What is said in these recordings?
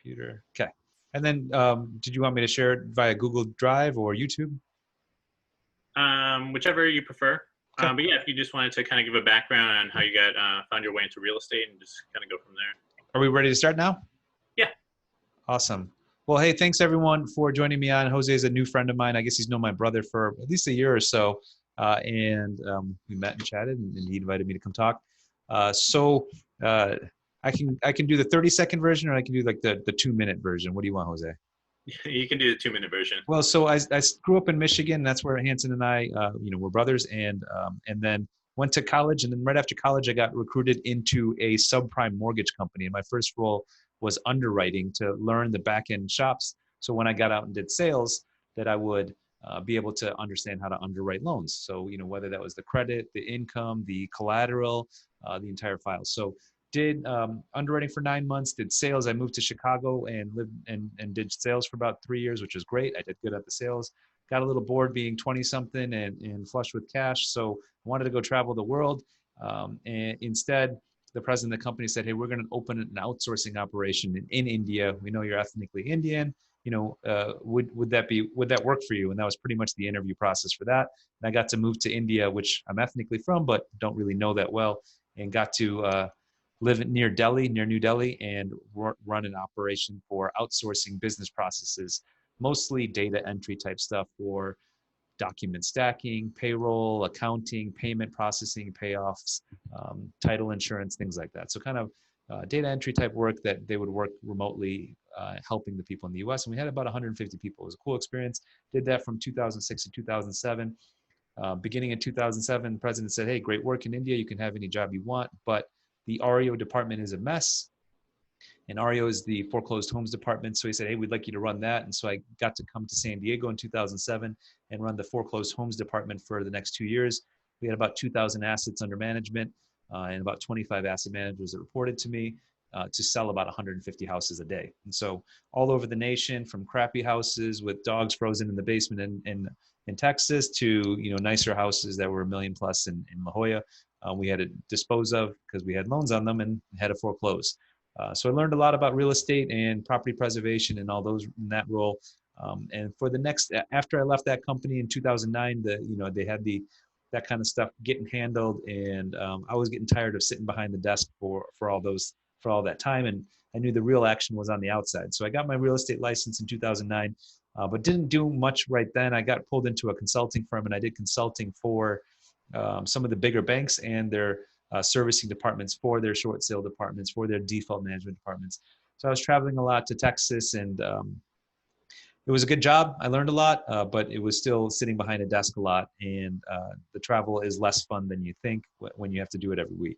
computer. Okay. And then did you want me to share it via Google Drive or YouTube? Whichever you prefer. Okay. But yeah, if you just wanted to kind of give a background on how you got found your way into real estate and just kind of go from there. Are we ready to start now? Yeah. Awesome. Well, hey, thanks everyone for joining me on. Jose is a new friend of mine. I guess he's known my brother for at least a year or so. We met and chatted, and he invited me to come talk. I can do the 30-second version, or I can do like the 2-minute version. What do you want, Jose? You can do the 2-minute version. Well, so I grew up in Michigan. That's where Hanson and I, were brothers, and then went to college. And then right after college, I got recruited into a subprime mortgage company. And my first role was underwriting to learn the back end shops. So when I got out and did sales, that I would be able to understand how to underwrite loans. So, whether that was the credit, the income, the collateral, the entire file. So did underwriting for 9 months, did sales. I moved to Chicago and lived and did sales for about 3 years, which was great. I did good at the sales. Got a little bored being 20 something and flush with cash. So I wanted to go travel the world. And instead, the president of the company said, hey, we're going to open an outsourcing operation in India. We know you're ethnically Indian. Would that work for you? And that was pretty much the interview process for that. And I got to move to India, which I'm ethnically from, but don't really know that well, and got to live near New Delhi, and run an operation for outsourcing business processes, mostly data entry type stuff for document stacking, payroll, accounting, payment processing, payoffs, title insurance, things like that. So kind of data entry type work that they would work remotely, helping the people in the US. And we had about 150 people. It was a cool experience. Did that from 2006 to 2007. Beginning in 2007, the president said, hey, great work in India. You can have any job you want, but the REO department is a mess. And REO is the foreclosed homes department. So he said, hey, we'd like you to run that. And so I got to come to San Diego in 2007 and run the foreclosed homes department for the next 2 years. We had about 2,000 assets under management and about 25 asset managers that reported to me to sell about 150 houses a day. And so all over the nation, from crappy houses with dogs frozen in the basement in Texas to nicer houses that were $1 million plus in La Jolla, we had to dispose of because we had loans on them and had to foreclose. So I learned a lot about real estate and property preservation and all those in that role. And for the next, after I left that company in 2009, they had that kind of stuff getting handled, and I was getting tired of sitting behind the desk for all that time, and I knew the real action was on the outside. So I got my real estate license in 2009, but didn't do much right then. I got pulled into a consulting firm, and I did consulting for some of the bigger banks and their servicing departments, for their short sale departments, for their default management departments. So I was traveling a lot to Texas, and it was a good job. I learned a lot, but it was still sitting behind a desk a lot, and the travel is less fun than you think when you have to do it every week.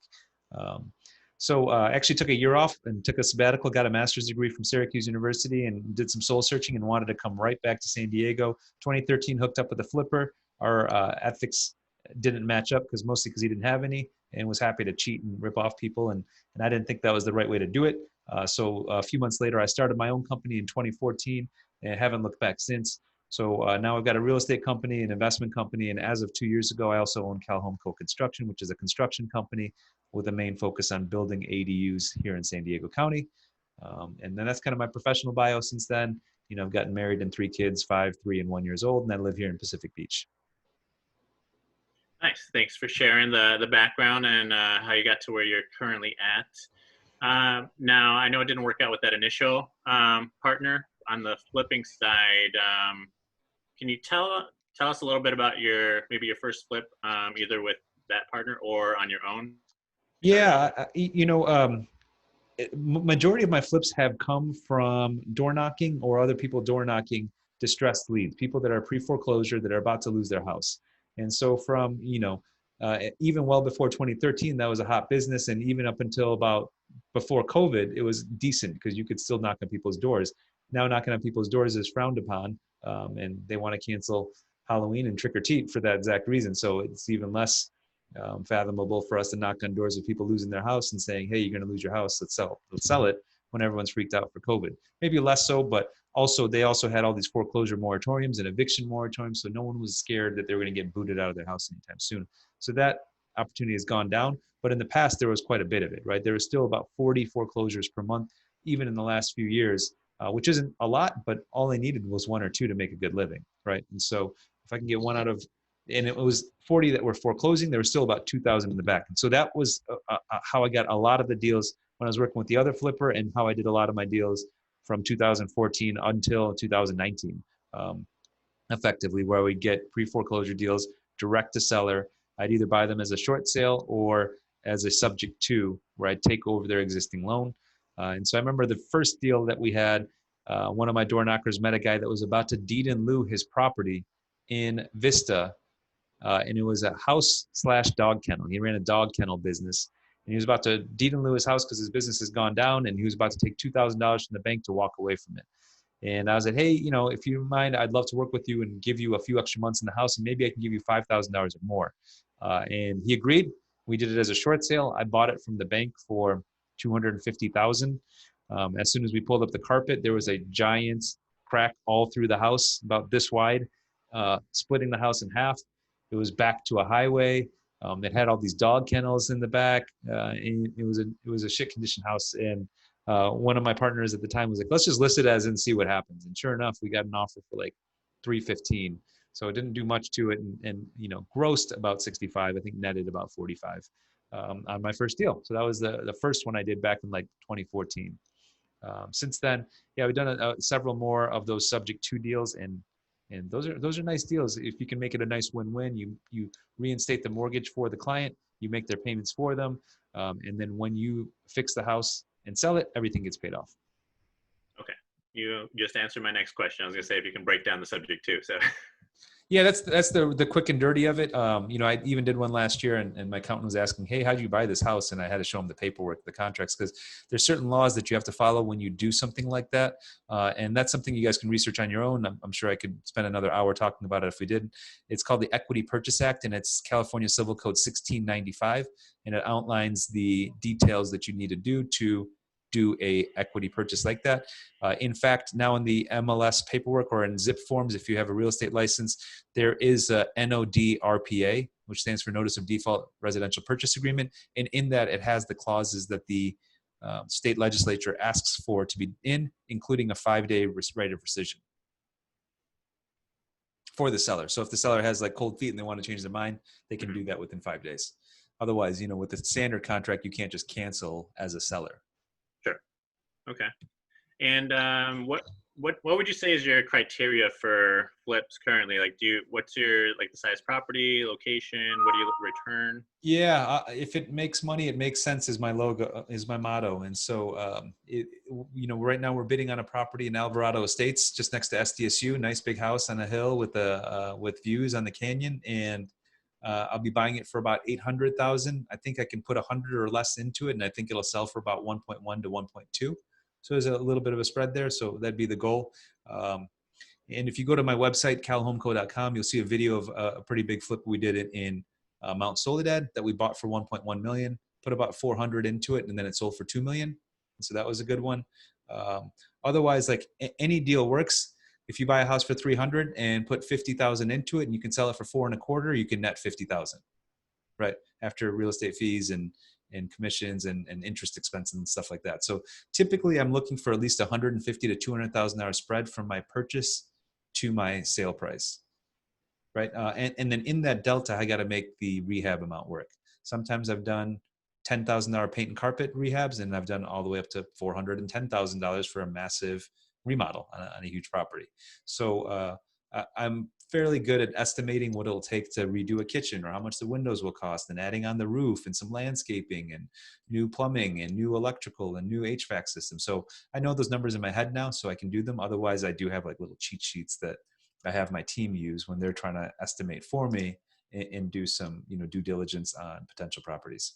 So I actually took a year off and took a sabbatical, got a master's degree from Syracuse University, and did some soul searching and wanted to come right back to San Diego. 2013, hooked up with a flipper. Our ethics didn't match up mostly because he didn't have any, and was happy to cheat and rip off people. And I didn't think that was the right way to do it. So a few months later, I started my own company in 2014 and haven't looked back since. So now I've got a real estate company, an investment company, and as of 2 years ago, I also own Cal Home Co-Construction, which is a construction company with a main focus on building ADUs here in San Diego County. And then that's kind of my professional bio since then. I've gotten married and 3 kids, 5, 3, and 1 years old, and I live here in Pacific Beach. Nice. Thanks for sharing the background and how you got to where you're currently at. Now, I know it didn't work out with that initial partner. On the flipping side, can you tell us a little bit about your first flip, either with that partner or on your own? Yeah, majority of my flips have come from door knocking or other people door knocking distressed leads, people that are pre-foreclosure that are about to lose their house. And so from, even well before 2013, that was a hot business. And even up until about before COVID, it was decent because you could still knock on people's doors. Now knocking on people's doors is frowned upon, and they want to cancel Halloween and trick or treat for that exact reason. So it's even less fathomable for us to knock on doors of people losing their house and saying, hey, you're going to lose your house, let's sell it, when everyone's freaked out for COVID. Maybe less so, but they also had all these foreclosure moratoriums and eviction moratoriums, so no one was scared that they were going to get booted out of their house anytime soon. So that opportunity has gone down, but in the past there was quite a bit of it, right? There was still about 40 foreclosures per month. even in the last few years, which isn't a lot, but all I needed was one or two to make a good living, right? And so if I can get one out of, and it was 40 that were foreclosing, there was still about 2,000 in the back. And so that was how I got a lot of the deals when I was working with the other flipper, and how I did a lot of my deals from 2014 until 2019, effectively, where we get pre-foreclosure deals direct to seller. I'd either buy them as a short sale or as a subject to, where I'd take over their existing loan. And so I remember the first deal that we had, one of my door knockers met a guy that was about to deed in lieu his property in Vista, and it was a house slash dog kennel. He ran a dog kennel business, and he was about to deed in lieu his house because his business has gone down, and he was about to take $2,000 from the bank to walk away from it. And I was like, hey, if you mind, I'd love to work with you and give you a few extra months in the house, and maybe I can give you $5,000 or more. And he agreed. We did it as a short sale. I bought it from the bank for $250,000. As soon as we pulled up the carpet, there was a giant crack all through the house, about this wide, splitting the house in half. It was back to a highway. It had all these dog kennels in the back. And it was a shit condition house. And one of my partners at the time was like, let's just list it as and see what happens. And sure enough, we got an offer for like 315. So it didn't do much to it, and grossed about 65. I think netted about 45 on my first deal. So that was the first one I did back in like 2014. Since then, yeah, we've done several more of those subject to deals, and those are nice deals. If you can make it a nice win-win, you reinstate the mortgage for the client, you make their payments for them, and then when you fix the house and sell it, everything gets paid off. Okay, you just answered my next question. I was gonna say if you can break down the subject too. So Yeah, that's the quick and dirty of it. I even did one last year, and my accountant was asking, hey, how did you buy this house? And I had to show him the paperwork, the contracts, because there's certain laws that you have to follow when you do something like that. And that's something you guys can research on your own. I'm sure I could spend another hour talking about it if we did. It's called the Equity Purchase Act, and it's California Civil Code 1695. And it outlines the details that you need to do a equity purchase like that. In fact, now in the MLS paperwork or in ZIP forms, if you have a real estate license, there is a NODRPA, which stands for Notice of Default Residential Purchase Agreement. And in that, it has the clauses that the state legislature asks for to be in, including a 5-day right of rescission for the seller. So if the seller has like cold feet and they want to change their mind, they can do that within 5 days. Otherwise, with the standard contract, you can't just cancel as a seller. Sure. Okay. And what would you say is your criteria for flips currently? Like, what's your the size property, location? What do you return? Yeah, if it makes money, it makes sense is my logo, is my motto. And so, right now we're bidding on a property in Alvarado Estates, just next to SDSU. Nice big house on a hill with views on the canyon, and I'll be buying it for about $800,000. I think I can put 100 or less into it, and I think it'll sell for about 1.1 to 1.2. So there's a little bit of a spread there. So that'd be the goal. And if you go to my website, calhomeco.com, you'll see a video of a pretty big flip we did it in Mount Soledad that we bought for 1.1 million, put about 400 into it, and then it sold for 2 million. And so that was a good one. Otherwise, any deal works. If you buy a house for 300 and put 50,000 into it, and you can sell it for 4.25, you can net 50,000, right? After real estate fees and commissions and interest expense and stuff like that. So typically I'm looking for at least $150,000 to $200,000 spread from my purchase to my sale price, right? And then in that delta, I got to make the rehab amount work. Sometimes I've done $10,000 paint and carpet rehabs, and I've done all the way up to $410,000 for a massive remodel on a huge property. So I'm fairly good at estimating what it'll take to redo a kitchen, or how much the windows will cost, and adding on the roof and some landscaping and new plumbing and new electrical and new HVAC systems. So I know those numbers in my head now, so I can do them. Otherwise, I do have little cheat sheets that I have my team use when they're trying to estimate for me and do some due diligence on potential properties.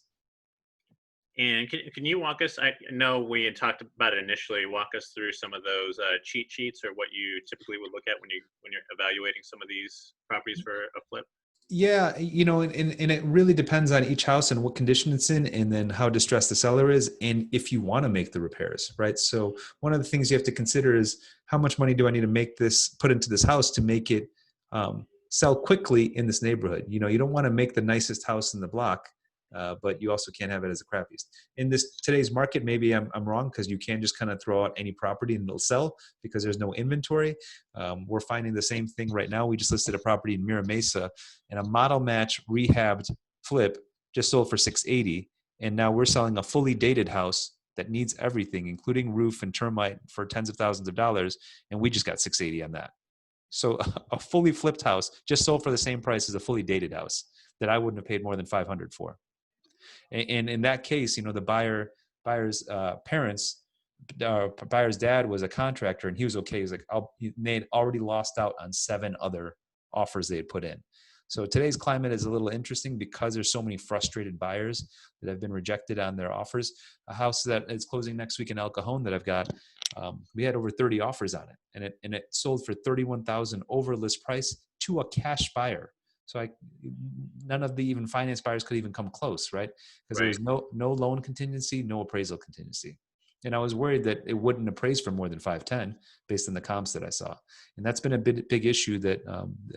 And can you walk us? I know we had talked about it initially. Walk us through some of those cheat sheets, or what you typically would look at when you're evaluating some of these properties for a flip. Yeah, and it really depends on each house and what condition it's in, and then how distressed the seller is, and if you want to make the repairs, right? So one of the things you have to consider is, how much money do I need to put into this house to make it sell quickly in this neighborhood? You don't want to make the nicest house in the block but you also can't have it as a crap piece. In this today's market, maybe I'm wrong, because you can just kind of throw out any property and it'll sell because there's no inventory. We're finding the same thing right now. We just listed a property in Mira Mesa, and a model match rehabbed flip just sold for 680, and now we're selling a fully dated house that needs everything, including roof and termite, for tens of thousands of dollars, and we just got 680 on that. So a fully flipped house just sold for the same price as a fully dated house that I wouldn't have paid more than 500 for. And in that case, you know, the buyer's parents, buyer's dad was a contractor, and he was okay. He was like, they had already lost out on 7 other offers they had put in. So today's climate is a little interesting because there's so many frustrated buyers that have been rejected on their offers. A house that is closing next week in El Cajon that I've got, we had over 30 offers on it, and it sold for $31,000 over list price to a cash buyer. So none of the even finance buyers could even come close, right? Because there was no loan contingency, no appraisal contingency. And I was worried that it wouldn't appraise for more than 510 based on the comps that I saw. And that's been a big issue that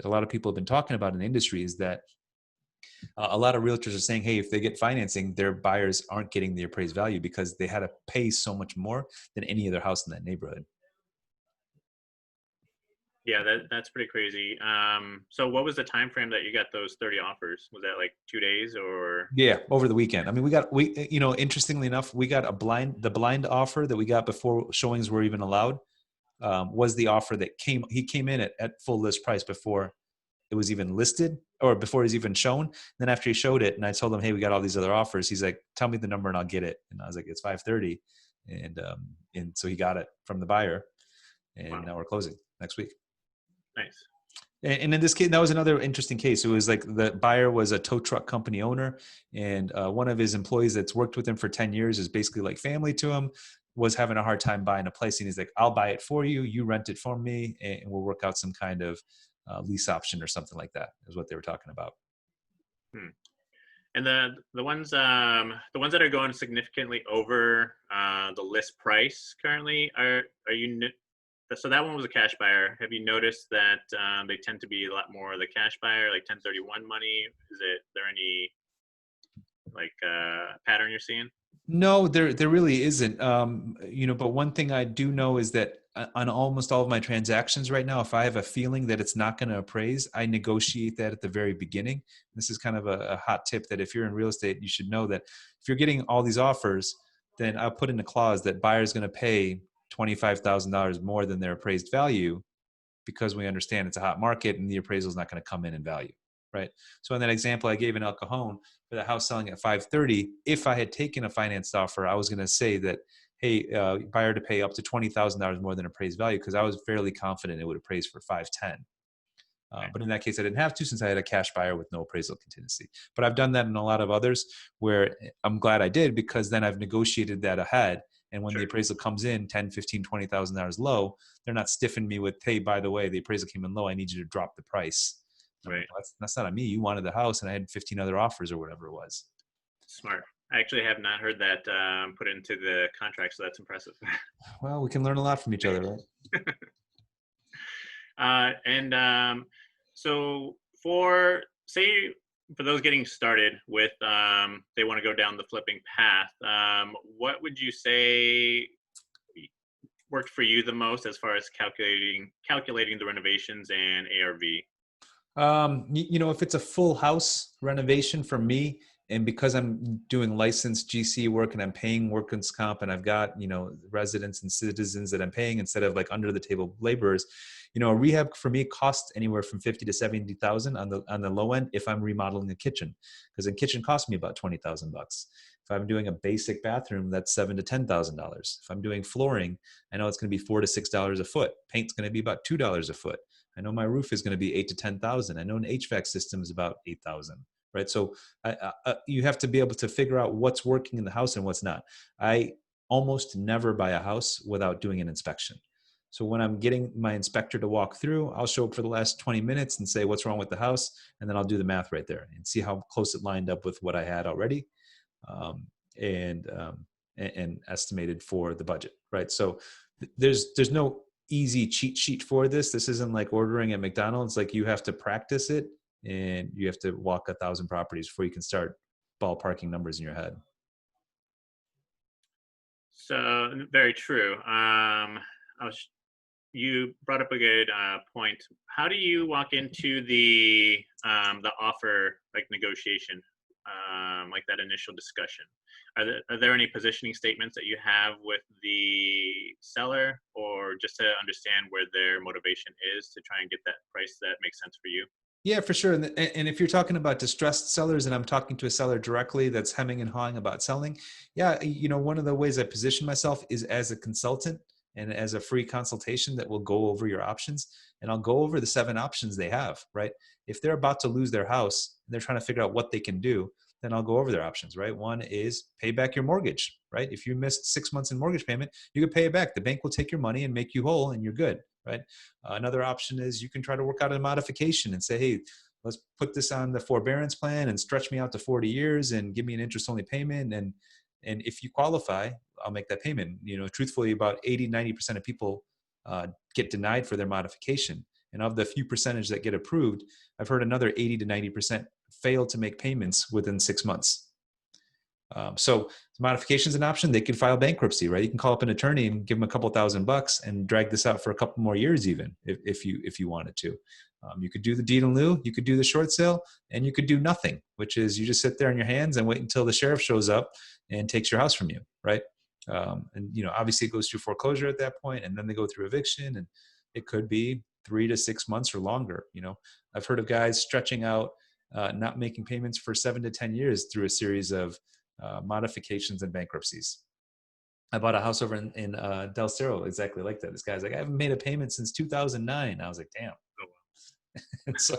a lot of people have been talking about in the industry, is that a lot of realtors are saying, hey, if they get financing, their buyers aren't getting the appraised value because they had to pay so much more than any other house in that neighborhood. Yeah, that's pretty crazy. So what was the time frame that you got those 30 offers? Was that like 2 days or? Yeah, over the weekend. I mean, you know, interestingly enough, we got the blind offer that we got before showings were even allowed, was the offer that he came in at full list price before it was even listed, or before it was even shown. Then after he showed it and I told him, hey, we got all these other offers, he's like, tell me the number and I'll get it. And I was like, it's 530. And so he got it from the buyer, and now we're closing next week. Nice. And in this case, that was another interesting case. It was like the buyer was a tow truck company owner, and one of his employees that's worked with him for 10 years is basically like family to him, was having a hard time buying a place. And he's like, I'll buy it for you. You rent it for me, and we'll work out some kind of lease option or something like that, is what they were talking about. And the ones that are going significantly over the list price currently, are you? So that one was a cash buyer. Have you noticed that they tend to be a lot more of the cash buyer, like 1031 money? Is there any like pattern you're seeing? No, there really isn't. You know, but one thing I do know is that on almost all of my transactions right now, if I have a feeling that it's not going to appraise, I negotiate that at the very beginning. This is kind of a hot tip that if you're in real estate, you should know that if you're getting all these offers, then I'll put in a clause that buyer's going to pay $25,000 more than their appraised value, because we understand it's a hot market and the appraisal is not going to come in value, right? So in that example I gave in El Cajon for the house selling at 530, if I had taken a financed offer, I was going to say that, hey, buyer to pay up to $20,000 more than appraised value, because I was fairly confident it would appraise for 510. But in that case, I didn't have to, since I had a cash buyer with no appraisal contingency. But I've done that in a lot of others where I'm glad I did, because then I've negotiated that ahead. And when the appraisal comes in $10,000, $15,000, $20,000 low, they're not stiffing me with, hey, by the way, the appraisal came in low, I need you to drop the price. Right. Like, that's not on me. You wanted the house and I had 15 other offers or whatever it was. Smart. I actually have not heard that put into the contract, so that's impressive. Well, we can learn a lot from each other, right? So for those getting started with, they want to go down the flipping path, what would you say worked for you the most as far as calculating the renovations and ARV? You know, if it's a full house renovation for me, and because I'm doing licensed GC work and I'm paying workers' comp, and I've got, you know, residents and citizens that I'm paying instead of like under the table laborers, you know, a rehab for me costs anywhere from 50 to 70,000 on the low end if I'm remodeling a kitchen, because a kitchen costs me about $20,000. If I'm doing a basic bathroom, that's $7,000 to $10,000. If I'm doing flooring, I know it's going to be $4 to $6 a foot. Paint's going to be about $2 a foot. I know my roof is going to be $8,000 to $10,000. I know an HVAC system is about $8,000. Right. So you have to be able to figure out what's working in the house and what's not. I almost never buy a house without doing an inspection. So when I'm getting my inspector to walk through, I'll show up for the last 20 minutes and say, what's wrong with the house? And then I'll do the math right there and see how close it lined up with what I had already, and estimated for the budget. Right. So there's no easy cheat sheet for this. This isn't like ordering at McDonald's. Like, you have to practice it, and you have to walk 1,000 properties before you can start ballparking numbers in your head. So very true. You brought up a good point. How do you walk into the offer like negotiation, like that initial discussion? Are there any positioning statements that you have with the seller, or just to understand where their motivation is to try and get that price that makes sense for you? Yeah, for sure. And if you're talking about distressed sellers and I'm talking to a seller directly that's hemming and hawing about selling, yeah, one of the ways I position myself is as a consultant and as a free consultation that will go over your options. And I'll go over the 7 options they have, right? If they're about to lose their house and they're trying to figure out what they can do, then I'll go over their options, right? One is pay back your mortgage, right? If you missed 6 months in mortgage payment, you can pay it back. The bank will take your money and make you whole and you're good, right? Another option is you can try to work out a modification and say, hey, let's put this on the forbearance plan and stretch me out to 40 years and give me an interest only payment. And if you qualify, I'll make that payment. Truthfully, about 80-90% of people get denied for their modification. And of the few percentage that get approved, I've heard another 80 to 90% fail to make payments within 6 months. So modification is an option. They could file bankruptcy, right? You can call up an attorney and give them a couple $1,000 and drag this out for a couple more years, even if you wanted to. You could do the deed in lieu, you could do the short sale, and you could do nothing, which is you just sit there on your hands and wait until the sheriff shows up and takes your house from you, right? And obviously it goes through foreclosure at that point, and then they go through eviction, and it could be 3 to 6 months or longer. I've heard of guys stretching out, not making payments for 7 to 10 years through a series of modifications and bankruptcies. I bought a house over in Del Cerro exactly like that. This guy's like, I haven't made a payment since 2009. I was like, damn. And so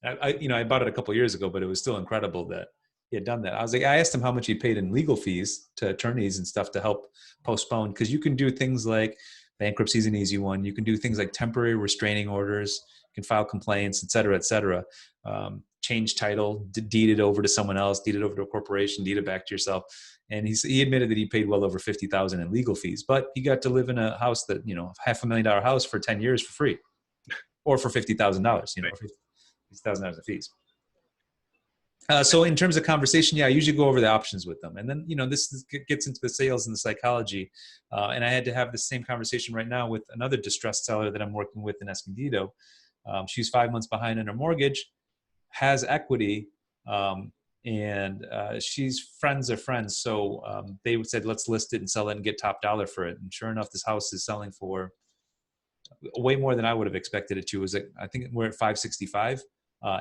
I bought it a couple of years ago, but it was still incredible that he had done that. I asked him how much he paid in legal fees to attorneys and stuff to help postpone, because you can do things like bankruptcy is an easy one. You can do things like temporary restraining orders, you can file complaints, et cetera, change title, deed it over to someone else, deed it over to a corporation, deed it back to yourself. And he admitted that he paid well over $50,000 in legal fees, but he got to live in a house that, $500,000 house for 10 years for free. Or for $50,000, $50,000 in fees. So in terms of conversation, I usually go over the options with them. And then, this gets into the sales and the psychology. And I had to have the same conversation right now with another distressed seller that I'm working with in Escondido. She's 5 months behind on her mortgage, has equity, and she's friends of friends. So they said, let's list it and sell it and get top dollar for it. And sure enough, this house is selling for way more than I would have expected it to. I think we're at 565,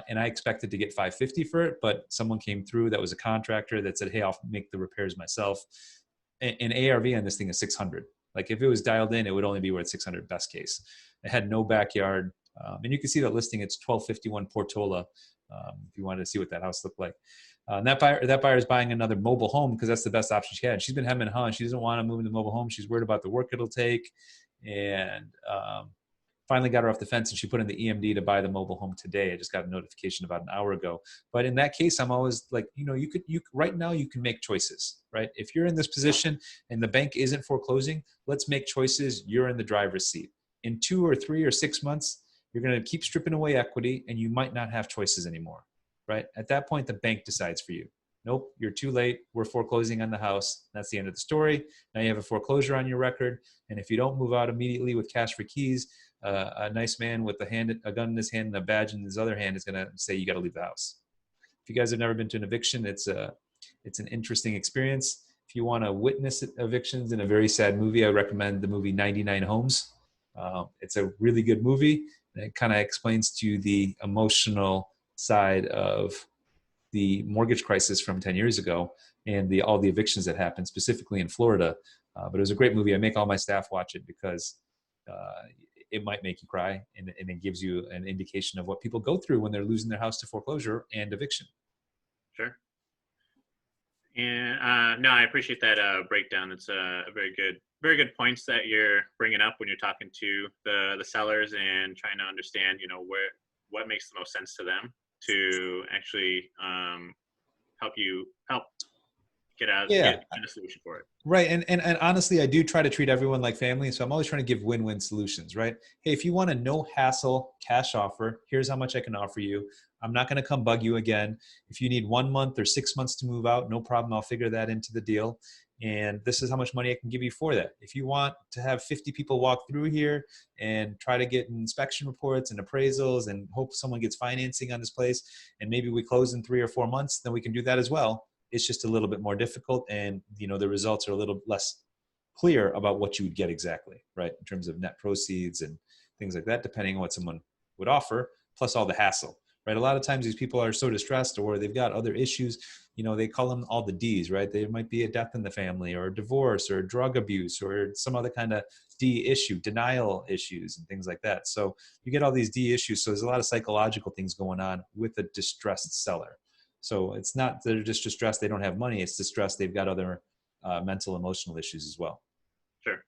and I expected to get 550 for it, but someone came through that was a contractor that said, hey, I'll make the repairs myself. And ARV on this thing is 600. Like if it was dialed in, it would only be worth 600 best case. It had no backyard. And you can see that listing, it's 1251 Portola, if you wanted to see what that house looked like. And that buyer is buying another mobile home because that's the best option she had. She's been hemming and hawing. She doesn't want to move into mobile home. She's worried about the work it'll take. And finally got her off the fence, and she put in the EMD to buy the mobile home today. I just got a notification about an hour ago. But in that case, I'm always like, right now you can make choices, right? If you're in this position and the bank isn't foreclosing, let's make choices. You're in the driver's seat. In 2 or 3 or 6 months, you're going to keep stripping away equity, and you might not have choices anymore, right? At that point, the bank decides for you. Nope, you're too late. We're foreclosing on the house. That's the end of the story. Now you have a foreclosure on your record. And if you don't move out immediately with cash for keys, a nice man with a gun in his hand and a badge in his other hand is going to say, you got to leave the house. If you guys have never been to an eviction, it's an interesting experience. If you want to witness evictions in a very sad movie, I recommend the movie 99 Homes. It's a really good movie. And it kind of explains to you the emotional side of the mortgage crisis from 10 years ago and all the evictions that happened specifically in Florida. But it was a great movie. I make all my staff watch it because it might make you cry, and it gives you an indication of what people go through when they're losing their house to foreclosure and eviction. Sure. And no, I appreciate that breakdown. It's a very good points that you're bringing up when you're talking to the sellers and trying to understand, what makes the most sense to them to actually help get a solution for it. Right. And honestly, I do try to treat everyone like family. So I'm always trying to give win-win solutions, right? Hey, if you want a no hassle cash offer, here's how much I can offer you. I'm not going to come bug you again. If you need 1 month or 6 months to move out, no problem. I'll figure that into the deal. And this is how much money I can give you for that. If you want to have 50 people walk through here and try to get inspection reports and appraisals and hope someone gets financing on this place, and maybe we close in 3 or 4 months, then we can do that as well. It's just a little bit more difficult, and the results are a little less clear about what you would get exactly, right? In terms of net proceeds and things like that, depending on what someone would offer, plus all the hassle, right? A lot of times these people are so distressed or they've got other issues, they call them all the D's, right? There might be a death in the family or a divorce or drug abuse or some other kind of D issue, denial issues and things like that. So you get all these D issues. So there's a lot of psychological things going on with a distressed seller. So it's not they're just distressed, they don't have money. It's distressed, they've got other mental, emotional issues as well. Sure.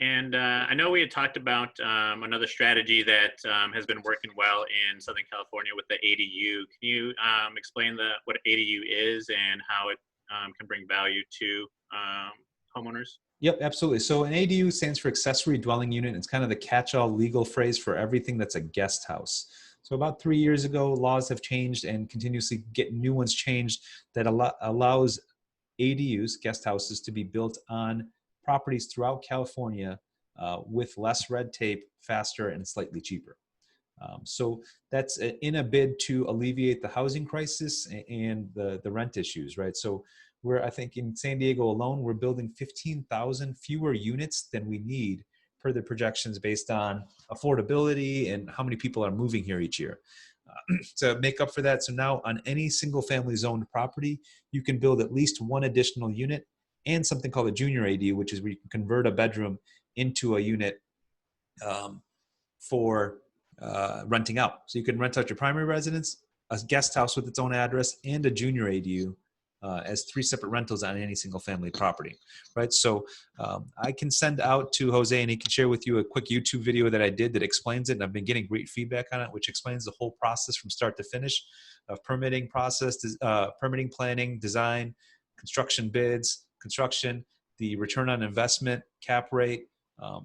And I know we had talked about another strategy that has been working well in Southern California with the ADU. Can you explain what ADU is and how it can bring value to homeowners? Yep, absolutely. So an ADU stands for accessory dwelling unit. It's kind of the catch-all legal phrase for everything that's a guest house. So about 3 years ago, laws have changed and continuously get new ones changed that allows ADUs, guest houses, to be built on properties throughout California with less red tape, faster, and slightly cheaper. So that's in a bid to alleviate the housing crisis and the rent issues, right? So I think in San Diego alone, we're building 15,000 fewer units than we need per the projections based on affordability and how many people are moving here each year. To make up for that, so now on any single family zoned property, you can build at least one additional unit and something called a junior ADU, which is where you can convert a bedroom into a unit for renting out. So you can rent out your primary residence, a guest house with its own address, and a junior ADU as 3 separate rentals on any single family property, right? So I can send out to Jose and he can share with you a quick YouTube video that I did that explains it. And I've been getting great feedback on it, which explains the whole process from start to finish of permitting process, permitting, planning, design, construction bids, construction, the return on investment, cap rate,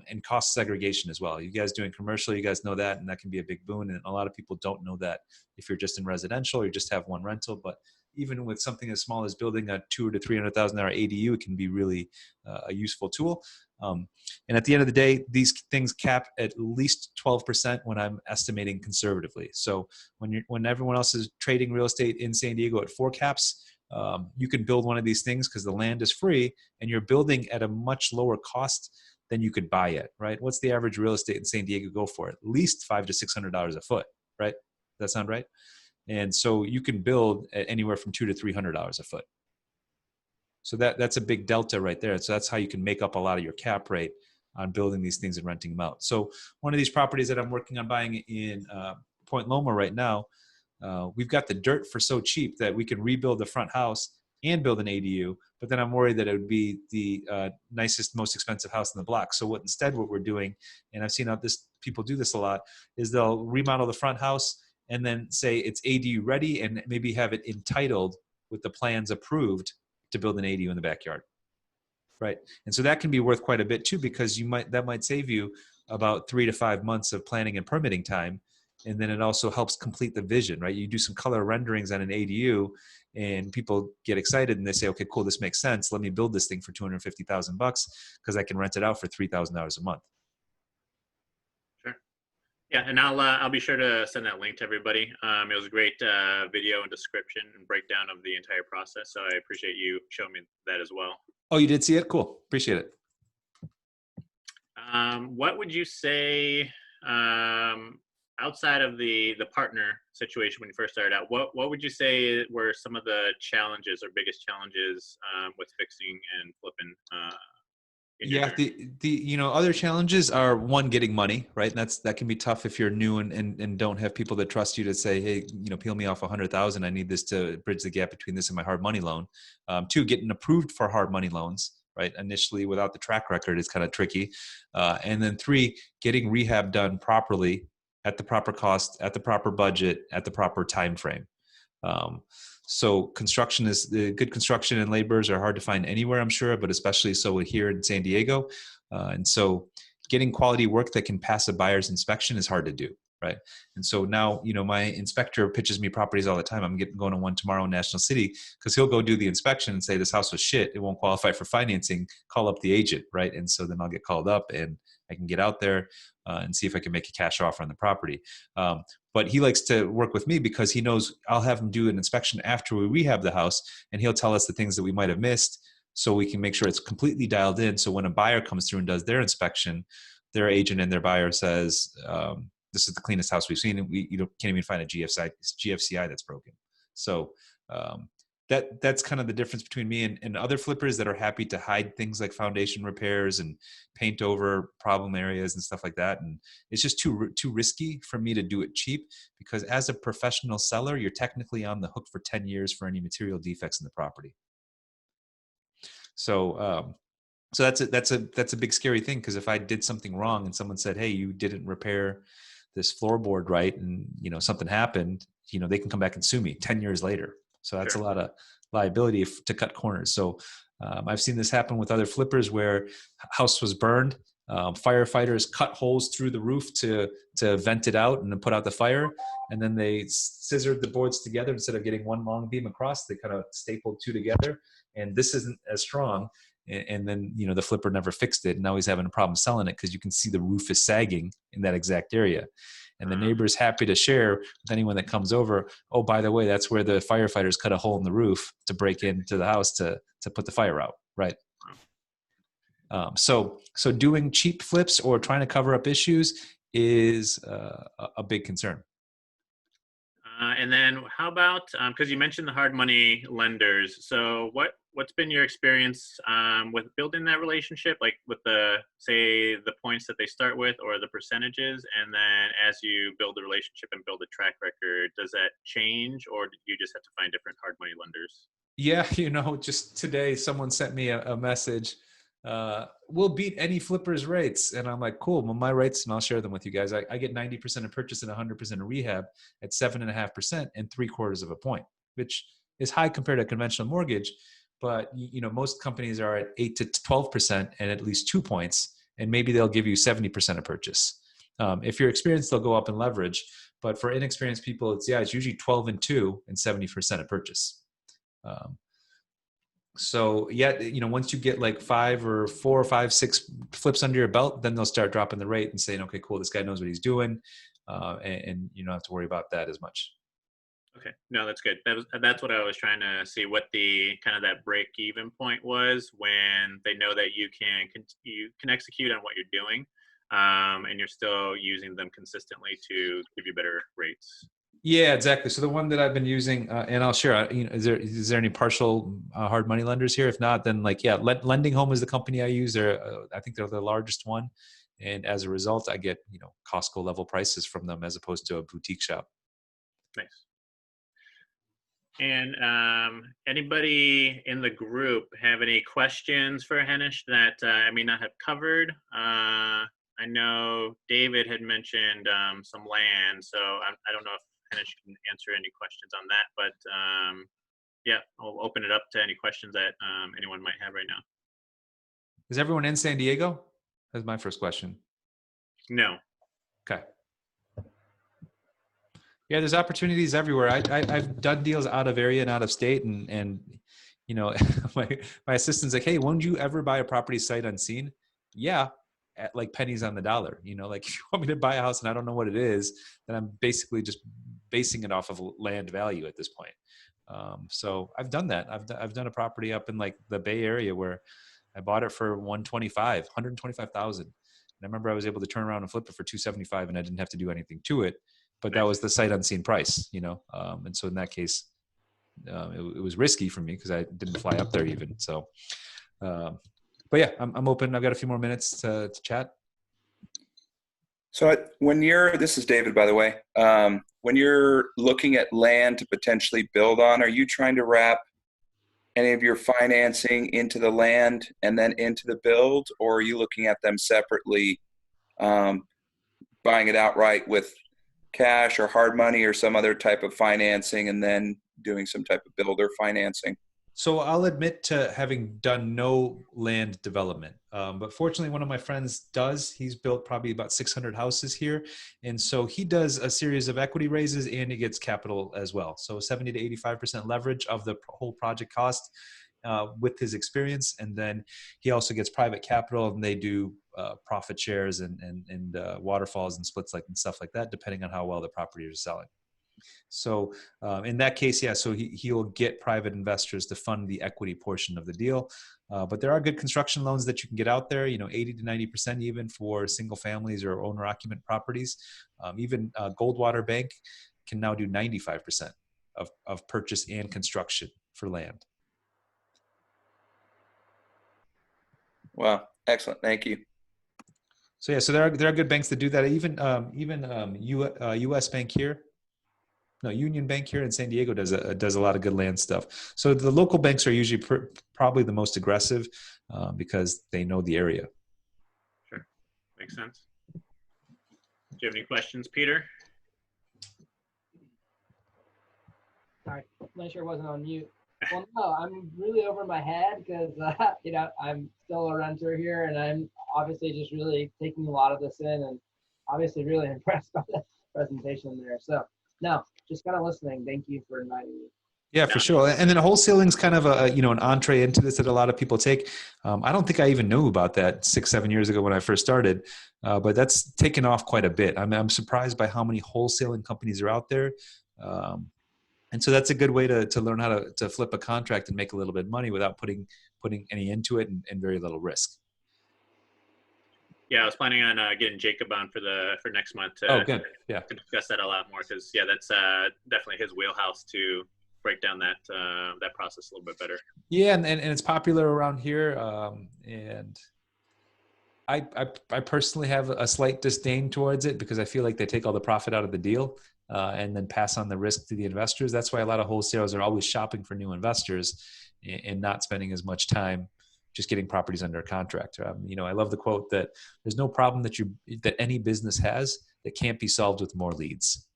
and cost segregation as well. You guys doing commercial, you guys know that, and that can be a big boon. And a lot of people don't know that if you're just in residential or you just have one rental. But even with something as small as building a $200,000 to $300,000 ADU, it can be really a useful tool. And at the end of the day, these things cap at least 12% when I'm estimating conservatively. So when everyone else is trading real estate in San Diego at 4 caps, you can build one of these things because the land is free and you're building at a much lower cost than you could buy it, right? What's the average real estate in San Diego go for? At least $500 to $600 a foot, right? Does that sound right? And so you can build at anywhere from $200 to $300 a foot. So that's a big delta right there. So that's how you can make up a lot of your cap rate on building these things and renting them out. So one of these properties that I'm working on buying in Point Loma right now, we've got the dirt for so cheap that we can rebuild the front house and build an ADU, but then I'm worried that it would be the nicest, most expensive house in the block. So what we're doing, and I've seen people do this a lot, is they'll remodel the front house and then say it's ADU ready and maybe have it entitled with the plans approved to build an ADU in the backyard, right? And so that can be worth quite a bit too, because that might save you about 3 to 5 months of planning and permitting time. And then it also helps complete the vision, right? You do some color renderings on an ADU and people get excited and they say, okay, cool, this makes sense. Let me build this thing for $250,000 because I can rent it out for $3,000 a month. Sure. Yeah, and I'll be sure to send that link to everybody. It was a great video and description and breakdown of the entire process. So I appreciate you showing me that as well. Oh, you did see it? Cool. Appreciate it. What would you say, outside of the partner situation when you first started out, what would you say were some of the challenges or biggest challenges with fixing and flipping? Yeah, the other challenges are, one, getting money, right? And that can be tough if you're new and don't have people that trust you to say, hey, peel me off 100,000. I need this to bridge the gap between this and my hard money loan. 2, getting approved for hard money loans, right? Initially, without the track record, is kind of tricky. And then 3, getting rehab done properly at the proper cost, at the proper budget, at the proper time frame. So good construction and laborers are hard to find anywhere, I'm sure, but especially so here in San Diego. And so getting quality work that can pass a buyer's inspection is hard to do. right? And so now, my inspector pitches me properties all the time. I'm going to one tomorrow in National City because he'll go do the inspection and say, this house was shit, it won't qualify for financing, call up the agent, right? And so then I'll get called up and I can get out there and see if I can make a cash offer on the property. But he likes to work with me because he knows I'll have him do an inspection after we rehab the house, and he'll tell us the things that we might have missed so we can make sure it's completely dialed in. So when a buyer comes through and does their inspection, their agent and their buyer says, this is the cleanest house we've seen, and we can't even find a GFCI that's broken. So that's kind of the difference between me and other flippers that are happy to hide things like foundation repairs and paint over problem areas and stuff like that. And it's just too risky for me to do it cheap, because as a professional seller, you're technically on the hook for 10 years for any material defects in the property. So that's a big scary thing, because if I did something wrong and someone said, hey, you didn't repair this floorboard right, and something happened, they can come back and sue me 10 years later. So that's a lot of liability to cut corners. So I've seen this happen with other flippers where house was burned. Firefighters cut holes through the roof to vent it out and then put out the fire. And then they scissored the boards together. Instead of getting one long beam across, they kind of stapled two together. And this isn't as strong. And then, the flipper never fixed it. And now he's having a problem selling it because you can see the roof is sagging in that exact area. And the neighbor's happy to share with anyone that comes over, oh, by the way, that's where the firefighters cut a hole in the roof to break into the house to put the fire out, right? So doing cheap flips or trying to cover up issues is a big concern. And then how about, because you mentioned the hard money lenders. So what's been your experience with building that relationship, like with the points that they start with or the percentages? And then as you build the relationship and build a track record, does that change, or do you just have to find different hard money lenders? Yeah, just today someone sent me a message. We'll beat any flipper's rates. And I'm like, cool, well, my rates, and I'll share them with you guys. I get 90% of purchase and 100% of rehab at 7.5% and 3/4 of a point, which is high compared to conventional mortgage. But most companies are at 8 to 12% and at least 2 points, and maybe they'll give you 70% of purchase. If you're experienced, they'll go up in leverage. But for inexperienced people, it's usually 12 and 2 and 70% of purchase. So once you get like 5 or 4 or 5, 6 flips under your belt, then they'll start dropping the rate and saying, okay, cool, this guy knows what he's doing. And you don't have to worry about that as much. Okay. No, that's good. That's what I was trying to see, what the kind of that break even point was, when they know that you can execute on what you're doing, and you're still using them consistently to give you better rates. Yeah, exactly. So the one that I've been using, and I'll share, is there any partial hard money lenders here? If not, then Lending Home is the company I use. I think they're the largest one. And as a result, I get, Costco level prices from them as opposed to a boutique shop. Nice. And anybody in the group have any questions for Henish that I may not have covered? I know David had mentioned some land, so I don't know if Henish can answer any questions on that, but yeah, I'll open it up to any questions that anyone might have right now. Is everyone in San Diego? That's my first question. No. Okay. Yeah, there's opportunities everywhere. I've done deals out of area and out of state, and my assistant's like, hey, won't you ever buy a property sight unseen? Yeah, at like pennies on the dollar. If you want me to buy a house and I don't know what it is, then I'm basically just basing it off of land value at this point. So I've done that. I've done a property up in like the Bay Area where I bought it for $125,000. And I remember I was able to turn around and flip it for $275, and I didn't have to do anything to it. But that was the sight unseen price, and so in that case, it was risky for me because I didn't fly up there even. So, but yeah, I'm open. I've got a few more minutes to chat. So this is David, by the way, when you're looking at land to potentially build on, are you trying to wrap any of your financing into the land and then into the build, or are you looking at them separately, buying it outright with cash or hard money or some other type of financing and then doing some type of builder financing? So I'll admit to having done no land development, but fortunately, one of my friends does. He's built probably about 600 houses here, and so he does a series of equity raises, and he gets capital as well. So 70 to 85% leverage of the whole project cost with his experience, and then he also gets private capital, and they do profit shares and waterfalls and splits and stuff like that, depending on how well the property is selling. So in that case, yeah, so he'll get private investors to fund the equity portion of the deal. But there are good construction loans that you can get out there, 80 to 90% even for single families or owner occupant properties. Even Goldwater Bank can now do 95% of purchase and construction for land. Wow, excellent. Thank you. So yeah, so there are good banks that do that. Even U.S. Bank here. No, Union Bank here in San Diego does a lot of good land stuff. So the local banks are usually probably the most aggressive because they know the area. Sure, makes sense. Do you have any questions, Peter? Sorry, not sure I wasn't on mute. Well, no, I'm really over my head because I'm still a renter here, and I'm obviously just really taking a lot of this in, and obviously really impressed by the presentation there. So no, just kind of listening. Thank you for inviting me. Yeah, for sure. And then wholesaling is kind of an entree into this that a lot of people take. I don't think I even knew about that 6-7 years ago when I first started, but that's taken off quite a bit. I'm surprised by how many wholesaling companies are out there. And so that's a good way to learn how to flip a contract and make a little bit of money without putting any into it and very little risk. Yeah, I was planning on getting Jacob on for next month Oh, good. Yeah. to discuss that a lot more because yeah, that's definitely his wheelhouse to break down that process a little bit better. Yeah, and it's popular around here, and I personally have a slight disdain towards it because I feel like they take all the profit out of the deal and then pass on the risk to the investors. That's why a lot of wholesalers are always shopping for new investors and not spending as much time just getting properties under a contract. I love the quote that there's no problem that any business has that can't be solved with more leads.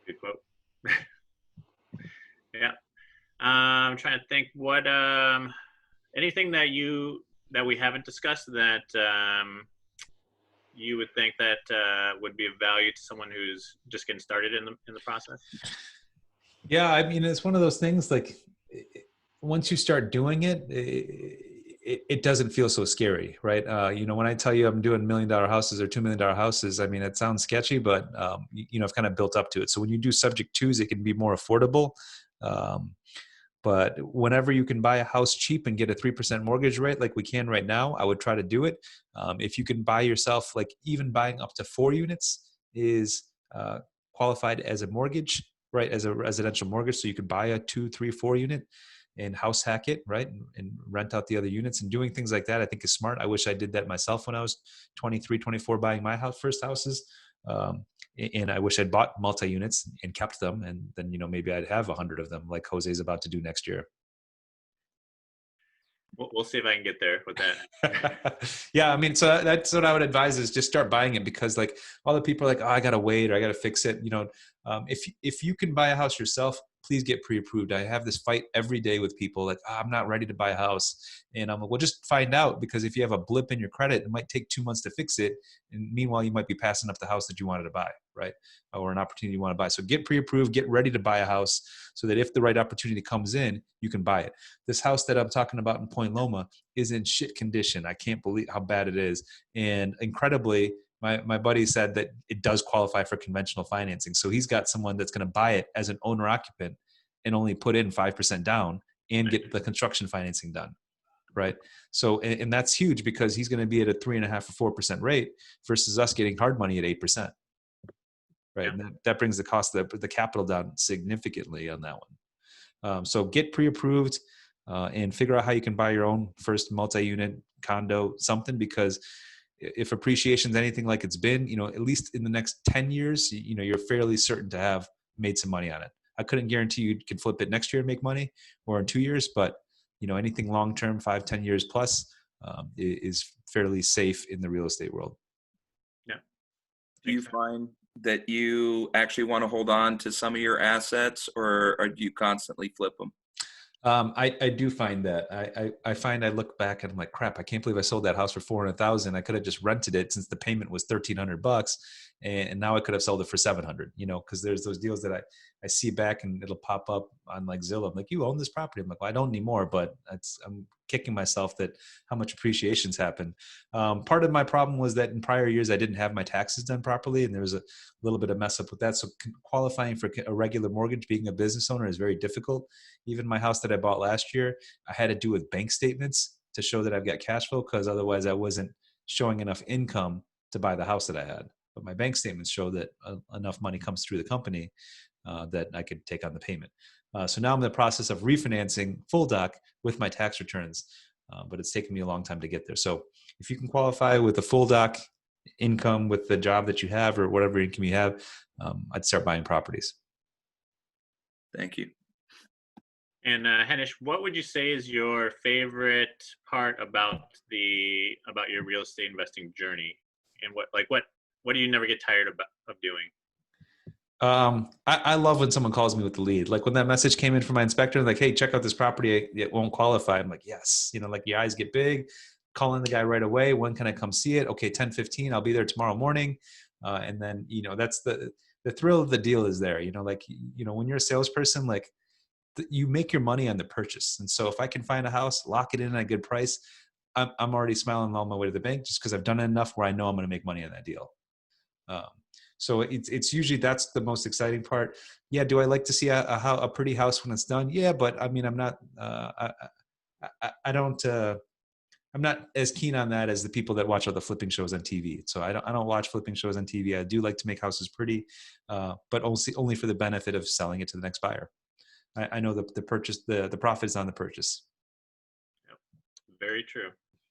Good quote. Yeah. I'm trying to think what anything that we haven't discussed that you would think that would be of value to someone who's just getting started in the process. Yeah, it's one of those things once you start doing it, it doesn't feel so scary, right? When I tell you I'm doing $1 million houses or $2 million houses, it sounds sketchy, but I've kind of built up to it. So when you do subject twos, it can be more affordable. But whenever you can buy a house cheap and get a 3% mortgage rate like we can right now, I would try to do it. If you can buy yourself, even buying up to 4 units is qualified as a mortgage, right? As a residential mortgage. So you could buy a 2, 3, 4 unit and house hack it, right? And rent out the other units, and doing things like that, I think is smart. I wish I did that myself when I was 23, 24, buying my first houses. And I wish I'd bought multi-units and kept them. And then, maybe I'd have 100 of them like Jose's about to do next year. We'll see if I can get there with that. Yeah. So that's what I would advise is just start buying it because all the people are like, oh, I got to wait or I got to fix it. If you can buy a house yourself, please get pre-approved. I have this fight every day with people I'm not ready to buy a house. And I'm like, well, just find out, because if you have a blip in your credit, it might take 2 months to fix it. And meanwhile, you might be passing up the house that you wanted to buy, right? Or an opportunity you want to buy. So get pre-approved, get ready to buy a house so that if the right opportunity comes in, you can buy it. This house that I'm talking about in Point Loma is in shit condition. I can't believe how bad it is. And incredibly, my buddy said that it does qualify for conventional financing. So he's got someone that's going to buy it as an owner occupant and only put in 5% down and get the construction financing done. Right. So, and that's huge because he's going to be at a 3.5 or 4% rate versus us getting hard money at 8%. Right. Yeah. And that brings the cost of the capital down significantly on that one. So get pre-approved and figure out how you can buy your own first multi-unit condo, something, because if appreciation is anything like it's been, at least in the next 10 years, you're fairly certain to have made some money on it. I couldn't guarantee you can flip it next year and make money or in 2 years, but anything long-term, 5-10 years plus is fairly safe in the real estate world. Yeah. Do you find that you actually want to hold on to some of your assets, or do you constantly flip them? I do find that I find I look back and I'm like, crap, I can't believe I sold that house for 400,000. I could have just rented it since the payment was $1,300, and now I could have sold it for 700. Because there's those deals that I see back and it'll pop up on like Zillow. I'm like, you own this property? I'm like, well, I don't anymore, but I'm kicking myself that how much appreciation's happened. Part of my problem was that in prior years I didn't have my taxes done properly, and there was a little bit of mess up with that. So qualifying for a regular mortgage, being a business owner, is very difficult. Even my house that I bought last year, I had to do with bank statements to show that I've got cash flow, because otherwise I wasn't showing enough income to buy the house that I had. But my bank statements show that enough money comes through the company that I could take on the payment. So now I'm in the process of refinancing full doc with my tax returns, but it's taken me a long time to get there. So if you can qualify with a full doc income with the job that you have or whatever income you have, I'd start buying properties. Thank you. And Henish, what would you say is your favorite part about your real estate investing journey, and what do you never get tired of doing? I love when someone calls me with the lead. Like when that message came in from my inspector, like, hey, check out this property, it won't qualify. I'm like, yes, like your eyes get big. Calling the guy right away. When can I come see it? Okay, 10:15. I'll be there tomorrow morning. And then that's the thrill of the deal is there. When you're a salesperson, like you make your money on the purchase. And so if I can find a house, lock it in at a good price, I'm already smiling all my way to the bank, just because I've done it enough where I know I'm going to make money on that deal. So it's usually that's the most exciting part. Yeah. Do I like to see a pretty house when it's done? Yeah. But I mean, I'm not, I don't, I'm not as keen on that as the people that watch all the flipping shows on TV. So I don't watch flipping shows on TV. I do like to make houses pretty, but only for the benefit of selling it to the next buyer. I know the purchase, the profit is on the purchase. Yep. Very true.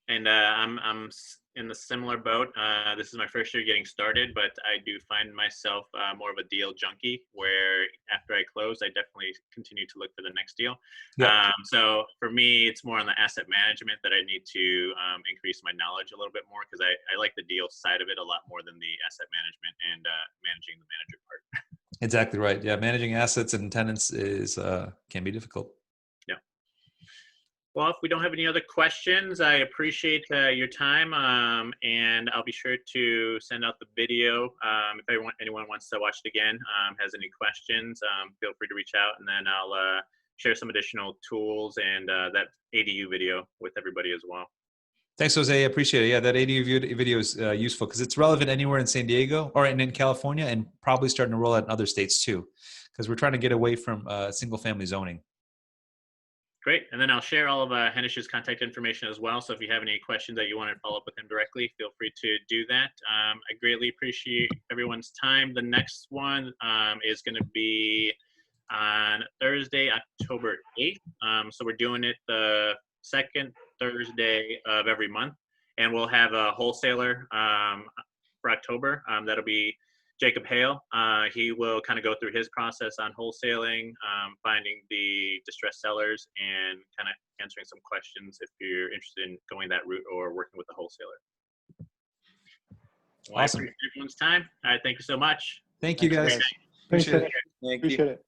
And I'm in the similar boat. This is my first year getting started, but I do find myself more of a deal junkie, where after I close, I definitely continue to look for the next deal. Yep. So for me, it's more on the asset management that I need to increase my knowledge a little bit more, because I like the deal side of it a lot more than the asset management and managing the manager part. Exactly right. Yeah, managing assets and tenants can be difficult. Yeah. Well, if we don't have any other questions, I appreciate your time, and I'll be sure to send out the video. If anyone wants to watch it again, has any questions, feel free to reach out, and then I'll share some additional tools and that ADU video with everybody as well. Thanks, Jose. I appreciate it. Yeah, that ADU video is useful because it's relevant anywhere in San Diego or in California, and probably starting to roll out in other states too, because we're trying to get away from single-family zoning. Great. And then I'll share all of Henish's contact information as well. So if you have any questions that you want to follow up with him directly, feel free to do that. I greatly appreciate everyone's time. The next one is going to be on Thursday, October 8th. So we're doing it the second Thursday of every month, and we'll have a wholesaler for October. That'll be Jacob Hale. He will kind of go through his process on wholesaling, finding the distressed sellers, and kind of answering some questions if you're interested in going that route or working with a wholesaler. Well, Awesome. I appreciate everyone's time. All right, thank you so much. Thank you, guys. Appreciate it. Thank you. Appreciate it.